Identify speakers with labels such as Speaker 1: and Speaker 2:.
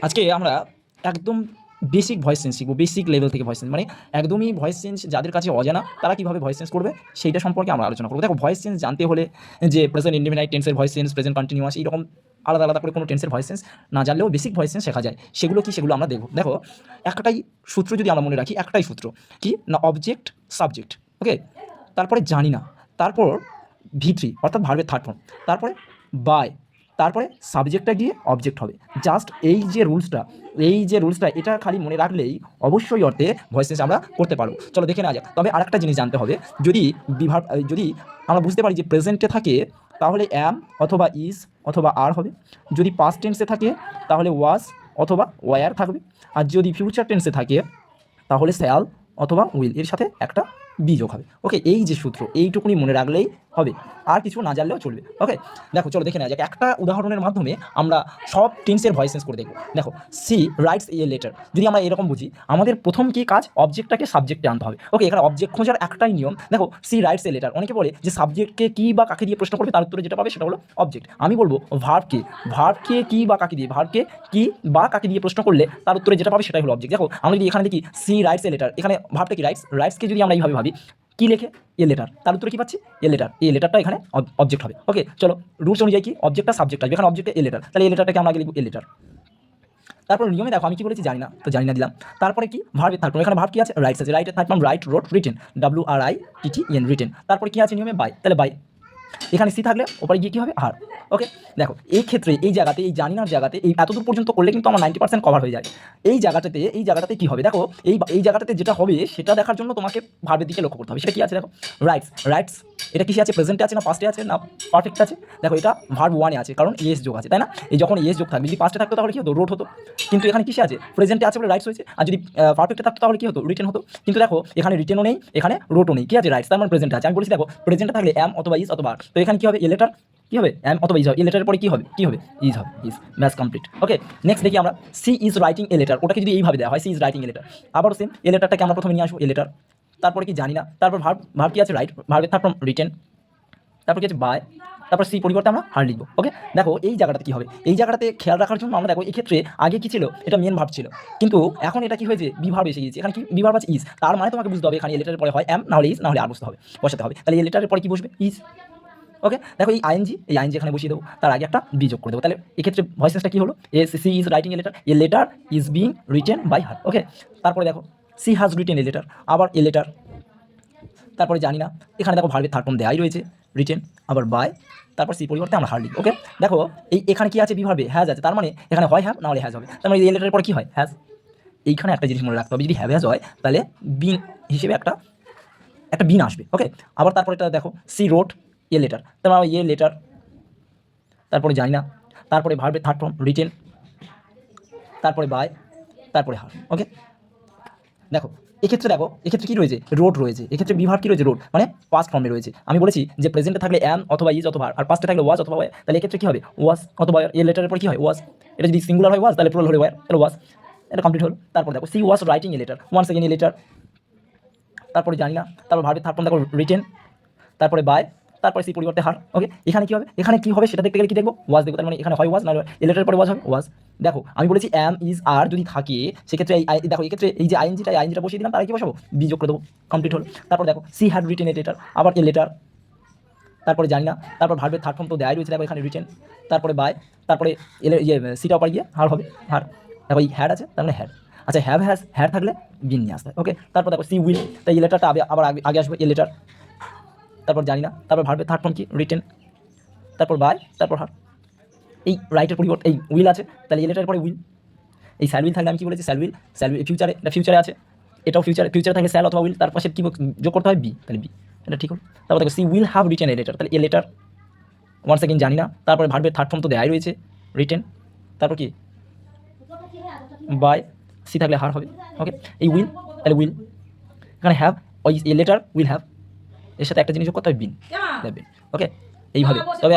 Speaker 1: আজকে আমরা একদম বেসিক ভয়েস চেঞ্জ শিখবো, বেসিক লেভেল থেকে ভয়েস চেঞ্জ, মানে একদমই ভয়েস চেঞ্জ যাদের কাছে অজানা তারা কীভাবে ভয়েস চেঞ্জ করবে সেইটা সম্পর্কে আমরা আলোচনা করবো। দেখো, ভয়েস চেঞ্জ জানতে হলে যে প্রেজেন্ট ইনডিফিনাইট টেন্সের ভয়েস চেঞ্জ, প্রেজেন্ট কন্টিনিউয়াস, এইরকম আলাদা আলাদা করে কোনো টেন্সের ভয়েস চেঞ্জ না জানলেও বেসিক ভয়েস চেঞ্জ শেখা যায়। সেগুলো কি, সেগুলো আমরা দেখবো। দেখো, একটাই সূত্র যদি আমরা মনে রাখি, একটাই সূত্র কি না, অবজেক্ট সাবজেক্ট, ওকে, তারপরে জানি না, তারপর V3 অর্থাৎ ভার্বের থার্ড ফর্ম, তারপরে বাই, তারপরে সাবজেক্টটা গিয়ে অবজেক্ট হবে। জাস্ট এই যে রুলসটা এটা খালি মনে রাখলেই অবশ্যই অর্থে ভয়েস চেঞ্জ আমরা করতে পারবো। চলো দেখে নেওয়া যাক। তবে আরেকটা জিনিস জানতে হবে, যদি আমরা বুঝতে পারি যে প্রেজেন্টে থাকে তাহলে অ্যাম অথবা ইজ অথবা আর হবে, যদি পাস্ট টেন্সে থাকে তাহলে ওয়াজ অথবা ওয়ার থাকবে, আর যদি ফিউচার টেন্সে থাকে তাহলে শ্যাল অথবা উইল, এর সাথে একটা বি যোগ হবে। ওকে, এই যে সূত্র এইটুকুনি মনে রাখলেই হবে, আর কিছু না জানলেও চলবে। ওকে, দেখো চলো দেখে নেওয়া যাক। একটা উদাহরণের মাধ্যমে আমরা সব টেন্সের ভয়েস চেঞ্জ করে দেখবো। দেখো, সি রাইটস এ লেটার, যদি আমরা এরকম বুঝি, আমাদের প্রথম কি কাজ, অবজেক্টটাকে সাবজেক্টে আনতে হবে। ওকে, এখানে অবজেক্ট খোঁজার একটাই নিয়ম। দেখো, সি রাইটস এ লেটার, অনেকে বলে যে সাবজেক্টকে কি বা কাকে দিয়ে প্রশ্ন করবে তার উত্তরে যেটা পাবে সেটা হলো অবজেক্ট। আমি বলবো ভার্বকে কি বা কাকে দিয়ে, ভার্বকে কি বা কাকে দিয়ে প্রশ্ন করলে তার উত্তরে যেটা পাবে সেটাই হলো অবজেক্ট। দেখো, আমরা যদি এখানে দেখি সি রাইটস এ লেটার, এখানে ভার্বটা কি রাইটসকে যদি আমরা এইভাবে ভাবি, কি লেখে এ লেটার, তার উত্তরে কি পাচ্ছি এ লেটার, এই লেটারটা এখানে অবজেক্ট হবে। ওকে, চলো রুলস অনুযায়ী কি, অবজেক্টটা সাবজেক্ট আসবে, এখানে অবজেক্টে এ লেটার, তাহলে এ লেটারটাকে আমরা আগে লিখব এ লেটার। তারপর নিয়মে দেখো আমি কি বলেছি জানি না, তো জানি না দিলাম। তারপরে কি, ভার্বের থার্ড ফর্ম, এখানে ভার্ব কি আছে, রাইটস আছে, রাইটের third form write, wrote, written, WRITTEN, written. তারপরে কি আছে নিয়মে, বাই, তাহলে বাই, এখানে সি থাকলে ওপরে গিয়ে কী হবে, আর। ওকে, দেখো এই ক্ষেত্রে এই জায়গাতে, এই জানিনার জায়গাতে, এই এতদূর পর্যন্ত করলে কিন্তু আমার 90% কভার হয়ে যায়। এই জায়গাটাতে কী হবে, দেখো এই জায়গাটাতে যেটা হবে সেটা দেখার জন্য তোমাকে ভার্বের দিকে লক্ষ্য করতে হবে। সেটা কী আছে দেখো, রাইটস এটা কিসে আছে, প্রেজেন্টে আছে না পাস্টে আছে না পারফেক্ট আছে। দেখো, এটা ভার্ব 1-এ আছে কারণ ইএস যোগ আছে, তাই না? এই যখন ইএস যোগ থাকবে, যদি পাস্টে থাকতো তাহলে কী হতো, রোট হতো। কিন্তু এখানে কিসে আছে, প্রেজেন্টে আছে বলে রাইটস হয়েছে, আর যদি পারফেক্টে থাকতো তাহলে কী হতো, রিটেন হতো। কিন্তু দেখো এখানে রিটেনও নেই, এখানে রোটও নেই, কি আছে, রাইটস, তার মানে প্রেজেন্ট আছে। আমি বলেছি দেখো, প্রেজেন্টে থাকলে অ্যাম অথবা ইজ অথবা আর, তো এখানে কী হবে, এ লেটার কী হবে, অ্যাম অথবা ইজ হবে, এ লেটারের পরে কী হবে, ইজ হবে, ইজ, ব্যাস কমপ্লিট। ওকে, নেক্সট দেখি আমরা, she is writing a letter, ওটাকে যদি এইভাবে দেওয়া হয়, she is writing a letter, আবারও সেম, এ লেটারটাকে আমরা প্রথমে নিয়ে আসবো, এ লেটার, তারপরে কি জানি না, তারপর ভার্ব কি আছে, রাইট, ভার্বের থার্ড ফর্ম রিটেন, তারপর কি আছে বাই, তারপর সি পরিবর্তে আমরা হার লিখবো। ওকে, দেখো এই জায়গাটাতে কী হবে, এই জায়গাটাতে খেয়াল রাখার জন্য আমরা দেখো এই ক্ষেত্রে আগে কী ছিল, এটা মেন ভার্ব ছিল, কিন্তু এখন এটা কি হয়েছে, বি ভার্ব এসে গিয়েছে। এখানে কি বি ভার্ব আছে ইজ, তার মানে তোমাকে বুঝতে হবে এখানে এ লেটারের পরে হয় এম, না হলে ইজ, না হলে আর বসাতে হবে। তাহলে এ লেটারের পরে কি বসবে, ইজ। ওকে, দেখো এই আইএনজি এখানে বসিয়ে দেবো, তার আগে একটা বি যোগ করে দেবো। তাহলে এক্ষেত্রে ভয়েস চেঞ্জটা কী হলো, she is writing a letter is being written by her. Okay, তারপরে দেখো she has written a letter, আবার এ লেটার, তারপরে জানি না, এখানে দেখো ভার্বের থার্ড ফর্ম দেওয়াই রয়েছে, রিটেন, আবার বাই, তারপর সি পরিবর্তে আমরা হার লিখব। ওকে, দেখো এখানে কি আছে, বি ভার্বে হ্যাজ আছে, তার মানে এখানে হয় হ্যাভ, না হলে হ্যাজ হবে, তার মানে এই লেটারের পর কি হয়, হ্যাজ। এইখানে একটা জিনিস মনে রাখতে হবে, যদি হ্যাভ হ্যাজ হয় তাহলে বিন হিসেবে একটা বিন আসবে। ওকে, আবার তারপরে এটা দেখো, সি রোট এ লেটার, তার মানে এ লেটার, তারপরে জানি না, তারপরে ভার্বের থার্ড ফর্ম রিটেন, তারপরে বাই, তারপরে হার। ওকে, দেখো এক্ষেত্রে কী রয়েছে, রোড রয়েছে, এক্ষেত্রে বিভাগ কী রয়েছে, রোড, মানে পাস্ট ফর্মে রয়েছে। আমি বলেছি যে প্রেজেন্টে থাকলে অ্যাম অথবা ইজ অথবা আর পাস্টে থাকলে ওয়াজ অথবা ওয়ার, তাহলে এক্ষেত্রে কী হবে, ওয়াজ অথবা এর লেটারের পর কী হয়, ওয়াজ। এটা যদি সিঙ্গুলার হয় ওয়াজ, তাহলে প্লুরাল হলে ওয়ার, তাহলে ওয়াজ, এটা কমপ্লিট হলো। তারপর দেখো C was writing a letter, one second a letter, তারপরে জানি না, তারপর ভার্বের থার্ড ফর্ম দেখো রিটেন, তারপরে বাই, তারপরে সি পরিবর্তে হার। ওকে, এখানে কী হবে সেটা দেখতে গেলে কি দেখবো, ওয়াজ দেখবো, তার মানে এখানে হয় ওয়াজ, না এ লেটারের পরে ওয়াজ হবে, ওয়াজ। দেখো আমি বলেছি অ্যাম ইজ আর যদি থাকে সেক্ষেত্রে দেখো এক্ষেত্রে এই যে আইএনজিটা বসিয়ে দিলাম, তার কি বসাবো, বি যোগ করে দেবো, কমপ্লিট হলো। তারপর দেখো she had written a letter, আবার এ লেটার, তারপরে জানি না, তারপর ভার্বের থার্ড ফর্ম তো দেয়াই রয়েছে, দেখো এখানে রিটেন, তারপরে বাই, তারপরে সিটা ওপর গিয়ে হার হবে, হার। দেখো এই হ্যাড আছে, তার মানে হ্যাড, আচ্ছা হ্যাড থাকলে বিন নিয়ে আসতে। ওকে, তারপর দেখো সি উইল, তাই এ লেটারটা আবার আগে আসবে, এ লেটার, তারপর জানি না, তারপর ভার্বের থার্ড ফর্ম কি রিটেন, তারপর বাই, তারপর হার। এই রাইটের পরিবর্তে এই উইল আছে, তাহলে এ লেটারের পরে উইল। এই স্যাল উইল থাকলে আমি কি বলেছি, স্যাল ফিউচারে আছে, এটাও ফিউচারে থাকলে স্যাল অথবা উইল, তার পাশে কি যোগ করতে হয়, বি, তাহলে বি, এটা ঠিক হলো। তারপর দেখো she will have written a letter, তাহলে এ লেটার, ওয়ান সেকেন্ড জানি না, তারপরে ভার্বের থার্ড ফর্ম তো দেয়াই রয়েছে, রিটেন, তারপর কি বাই, সি থাকলে হার হবে। ওকে, এই উইল, তাহলে উইল, এখানে হ্যাভ, ওই এ লেটার উইল হ্যাভ, এর সাথে একটা জিনিস যোগ করতে হবে, বিন। ওকে, এইভাবে। তবে